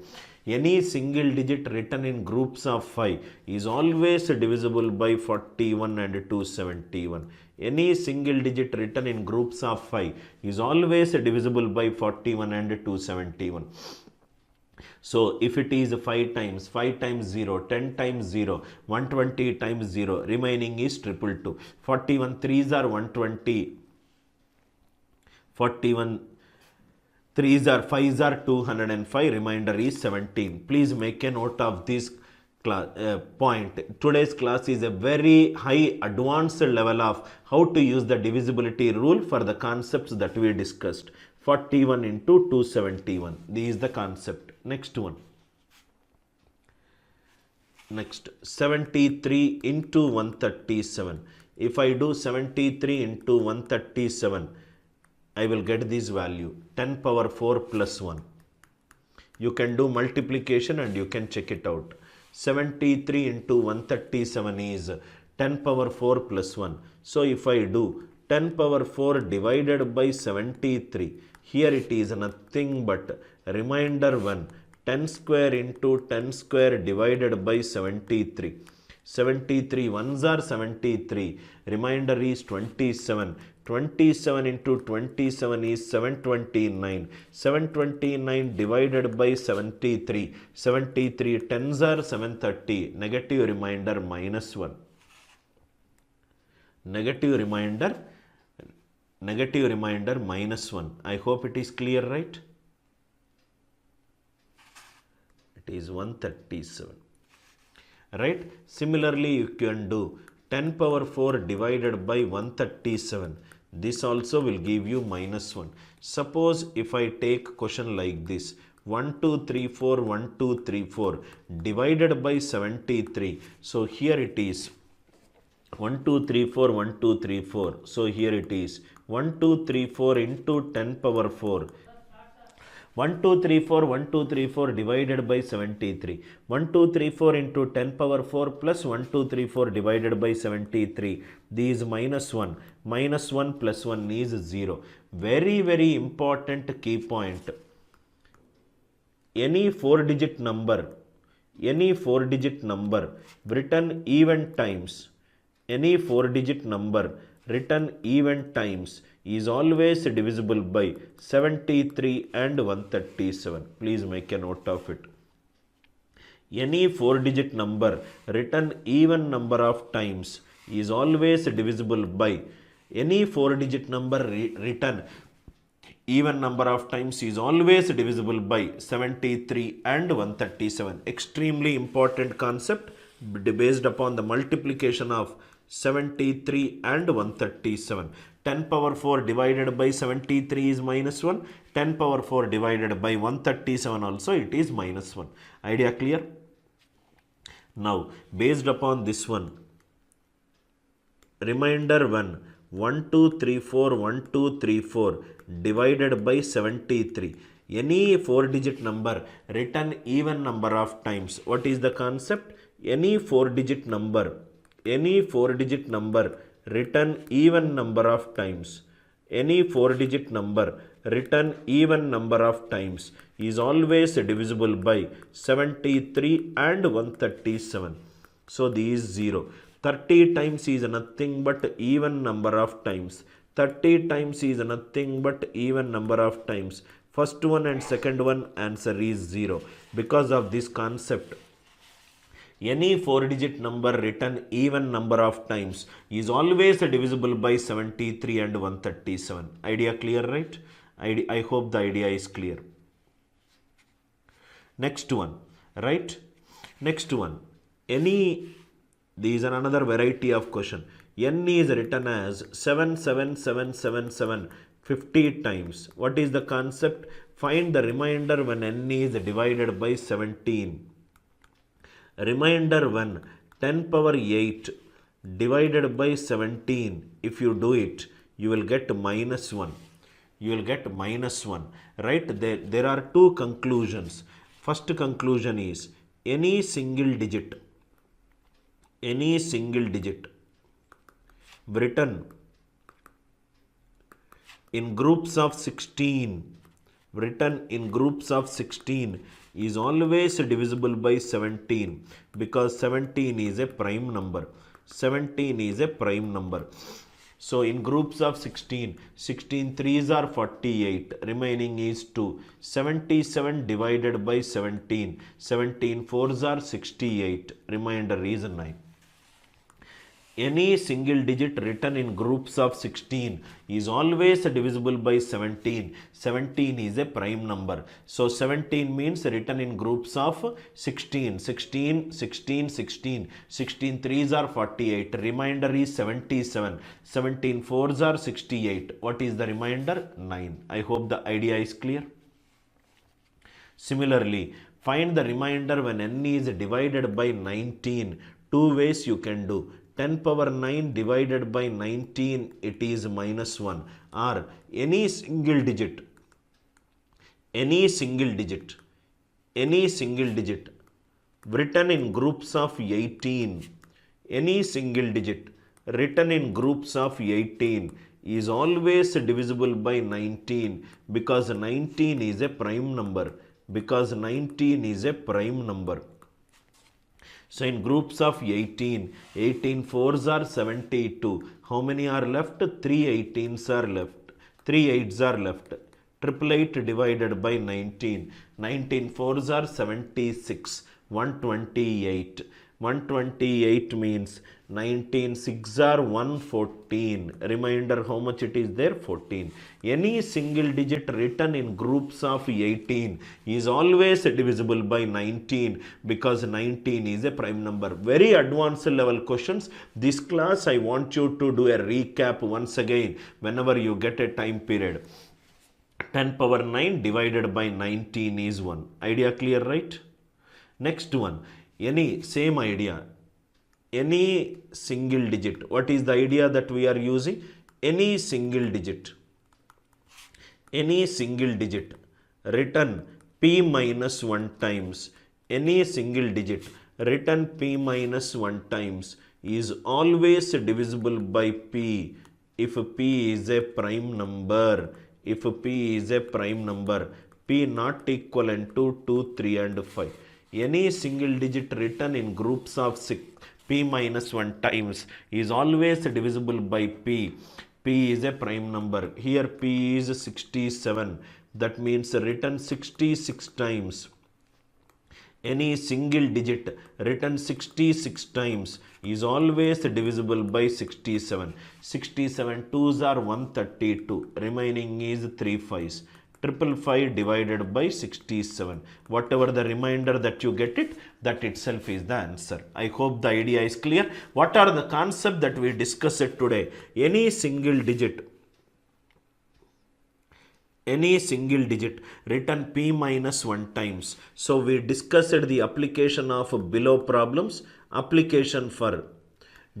Any single digit written in groups of 5 is always divisible by 41 and 271. Any single digit written in groups of 5 is always divisible by 41 and 271. So if it is 5 times 0, 10 times 0, 120 times 0, remaining is 222. 41 3s are 120. 41 3s are 5s are 205. Remainder is 17. Please make a note of this point. Today's class is a very high advanced level of how to use the divisibility rule for the concepts that we discussed. 41 into 271. This is the concept. Next one. Next, 73 into 137. If I do 73 into 137, I will get this value, 10 power 4 plus 1. You can do multiplication and you can check it out. 73 into 137 is 10 power 4 plus 1. So if I do 10 power 4 divided by 73, here it is nothing but remainder 1. 10 square into 10 square divided by 73. 73 ones are 73. Remainder is 27. 27 into 27 is 729. 729 divided by 73. 73 tens are 730. Negative remainder minus 1. Negative remainder minus 1. I hope it is clear, right? It is 137. Right? Similarly, you can do 10 power 4 divided by 137. This also will give you minus 1. Suppose if I take question like this, 1, 2, 3, 4, 1, 2, 3, 4 divided by 73. So here it is 1, 2, 3, 4, 1, 2, 3, 4. So here it is 1, 2, 3, 4 into 10 power 4. 1, 2, 3, 4, 1, 2, 3, 4 divided by 73. 1, 2, 3, 4 into 10 power 4 plus 1, 2, 3, 4 divided by 73. This is minus 1. Minus 1 plus 1 is 0. Very, very important key point. Any 4-digit number written even times, any 4-digit number written even times is always divisible by 73 and 137. Please make a note of it. Any 4-digit number written even number of times is always divisible by, any 4-digit number written even number of times is always divisible by 73 and 137. Extremely important concept based upon the multiplication of 73 and 137. 10 power 4 divided by 73 is minus 1. 10 power 4 divided by 137 also it is minus 1. Idea clear? Now, based upon this one, remainder 1, 2, 3, 4, 1, 2, 3, 4 divided by 73. Any 4-digit number written even number of times. What is the concept? Any 4-digit number written even number of times. Any 4-digit number written even number of times is always divisible by 73 and 137. So this is 0. 30 times is nothing but even number of times. 30 times is nothing but even number of times. First one and second one answer is 0. Because of this concept, any 4-digit number written even number of times is always divisible by 73 and 137. Idea clear, right? I hope the idea is clear. Next one, right? Next one. These are another variety of question. N is written as 77777 50 times. What is the concept? Find the remainder when n is divided by 17. Remainder 1, 10 power 8 divided by 17. If you do it, you will get minus 1. You will get minus 1. Right? There are two conclusions. First conclusion is any single digit written in groups of 16 is always divisible by 17 because 17 is a prime number. 17 is a prime number. So in groups of 16, 16 3s are 48, remaining is 2. 77 divided by 17, 17 4s are 68, remainder is 9. Any single digit written in groups of 16 is always divisible by 17. 17 is a prime number. So 17 means written in groups of 16. 16, 16, 16. 16 3s are 48. Remainder is 77. 17 4s are 68. What is the remainder? 9. I hope the idea is clear. Similarly, find the remainder when n is divided by 19. Two ways you can do. 10 power 9 divided by 19, it is minus 1. Or any single digit written in groups of 18. Any single digit written in groups of 18 is always divisible by 19 because 19 is a prime number. So in groups of 18, 18 4s are 72. How many are left? 3 18s are left. 3 8s are left. 888 divided by 19. 19 4s are 76. 128. 128 means 19 6 are 114. Remainder how much it is there? 14. Any single digit written in groups of 18 is always divisible by 19 because 19 is a prime number. Very advanced level questions. This class I want you to do a recap once again whenever you get a time period. 10 power 9 divided by 19 is 1. Idea clear, right? Next one. Same idea. Any single digit. What is the idea that we are using? Any single digit written p minus 1 times any single digit written p minus 1 times is always divisible by p if p is a prime number. If p is a prime number, p not equivalent to 2, 3 and 5. Any single digit written in groups of 6, p minus 1 times is always divisible by p. P is a prime number. Here p is 67. That means written 66 times. Any single digit written 66 times is always divisible by 67. 67 2s are 132. Remaining is 3 5s. 555 divided by 67. Whatever the remainder that you get it, that itself is the answer. I hope the idea is clear. What are the concepts that we discussed today? Any single digit written p minus 1 times. So we discussed the application of below problems, application for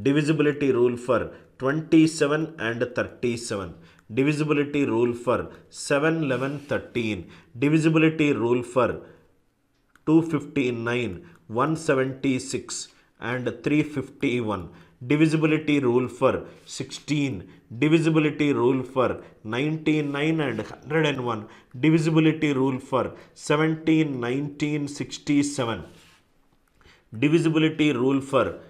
divisibility rule for 27 and 37, divisibility rule for 7, 11, 13, divisibility rule for 259, 176 and 351, divisibility rule for 16, divisibility rule for 99 and 101, divisibility rule for 17, 19, 67, divisibility rule for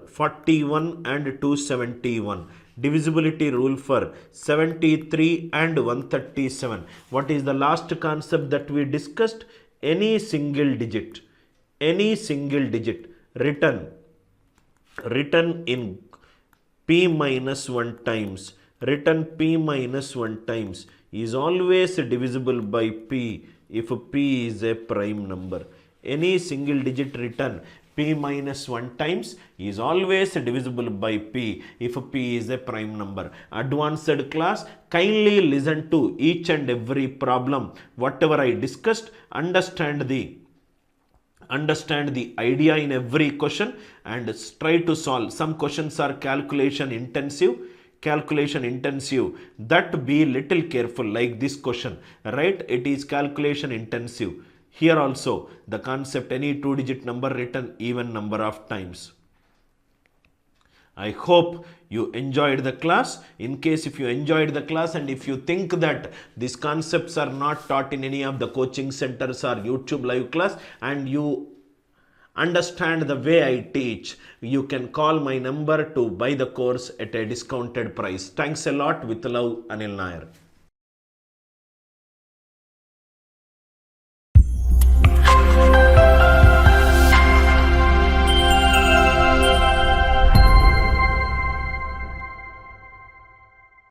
41 and 271, divisibility rule for 73 and 137. What is the last concept that we discussed? Any single digit written in p minus 1 times, is always divisible by p if p is a prime number. Any single digit written p minus 1 times is always divisible by p if p is a prime number. Advanced class, kindly listen to each and every problem. Whatever I discussed, understand the idea in every question and try to solve. Some questions are calculation intensive, that be little careful, like this question, right? It is calculation intensive. Here also the concept, any 2-digit number written even number of times. I hope you enjoyed the class. In case if you enjoyed the class and if you think that these concepts are not taught in any of the coaching centers or YouTube live class and you understand the way I teach, you can call my number to buy the course at a discounted price. Thanks a lot. With love, Anil Nair.